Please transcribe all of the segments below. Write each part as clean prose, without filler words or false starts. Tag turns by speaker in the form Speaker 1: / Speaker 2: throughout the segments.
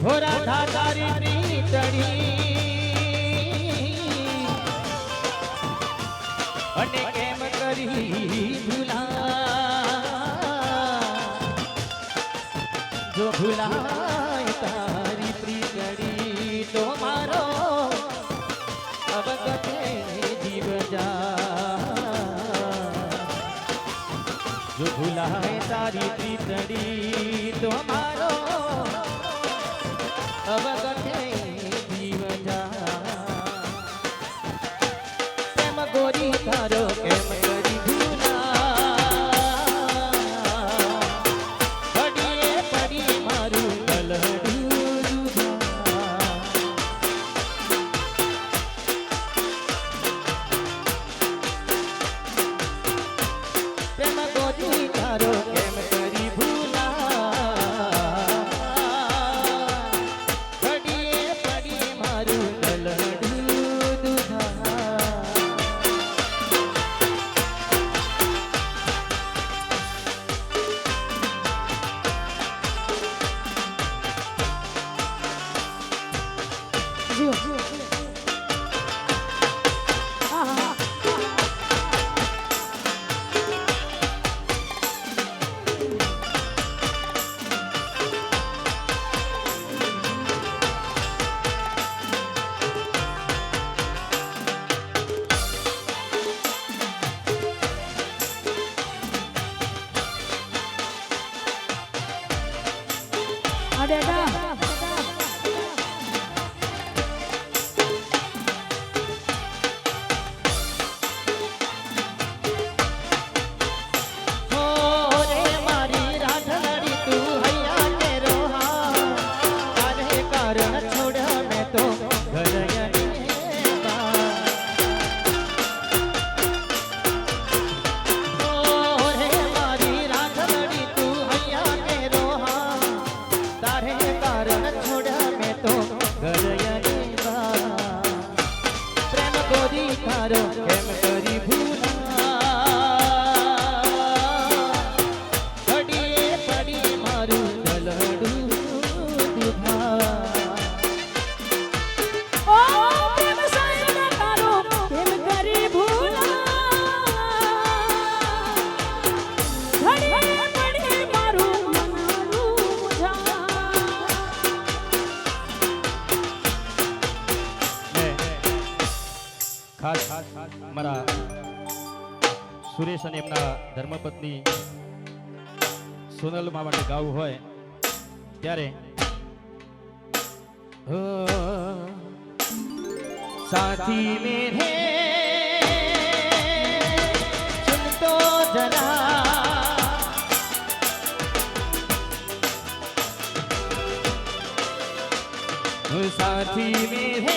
Speaker 1: હો રાધા તારી પ્રીતડી અને કેમ કરી ભૂલા જો ભૂલાય તારી પ્રીતડી તો મારો અવગતે જીવ જા જો ભૂલાય તારી પ્રીતડી તો મારો અવગતે જીવ જા પ્રેમ ગોરી તારો કેમ કરી ભૂલા ઘડીએ પડી મારું ગલડું પ્રેમ ગોરી તારો કેમ કરી ભૂલા ઘડીએ પડી મારું ગલડું દુધા ખાસ મારા સુરેશ અને એમના ધર્મપત્ની સોનલ માં માટે ગાવું હોય ત્યારે સાથી મેરે સુન તો જરા સાથી મેરે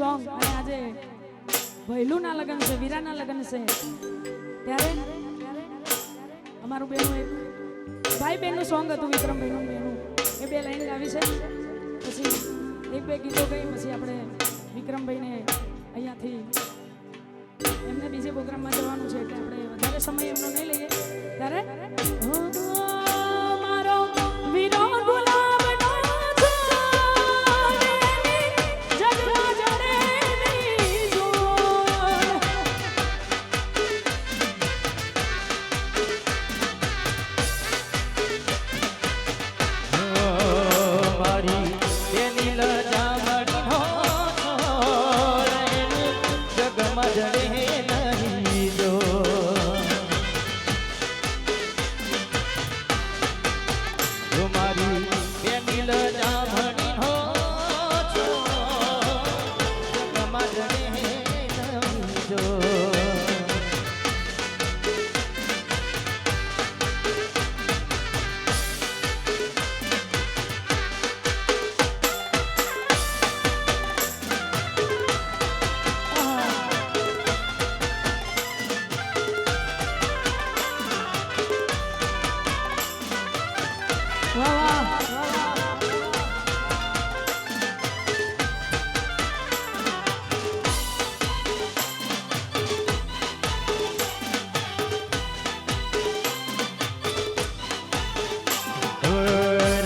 Speaker 1: સોંગ અને આજે ભૈલુના લગન છે, વીરાના લગન છે ત્યારે અમારું બેનું એક ભાઈ બહેનનું સોંગ હતું, વિક્રમભાઈનું બેનું એ બે લાઈન ગાવી છે. પછી એક બે ગીતો ગઈ, પછી આપણે વિક્રમભાઈને અહીંયાથી એમને બીજે પ્રોગ્રામમાં જવાનું છે એટલે આપણે વધારે સમય એમનો નહીં લઈએ ત્યારે મારો વીરો ગુલાબનો જગમાં જડે નહીં જોર.
Speaker 2: મારી બેની લજામણી હો જગમાં જડે નહીં જો. મારી બેની લજામણી હો જગમાં જડે નહીં જો.
Speaker 1: વાહ વાહ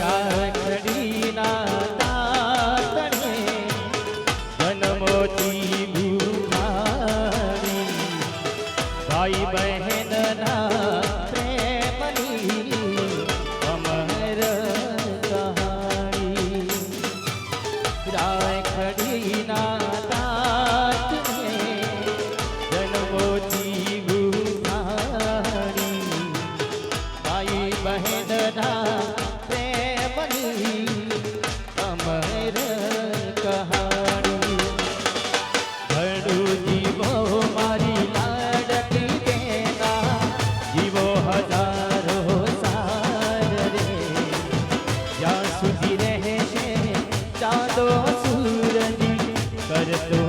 Speaker 2: રાખડીના તાતણે જન્મોથી ભૂખારી ભાઈ બહેનના પ્રેમની અમર કહાણી. રાખડીના તાતણે જન્મોથી ભૂખારી ભાઈ બહેનના પ્રેમની અમર કહાણી. ઘણું જીવો મારી લાડકી બેના જીવો હજારો સાર રે જ્યાં સુધી રહેશે ચાંદો સૂરજ કરતો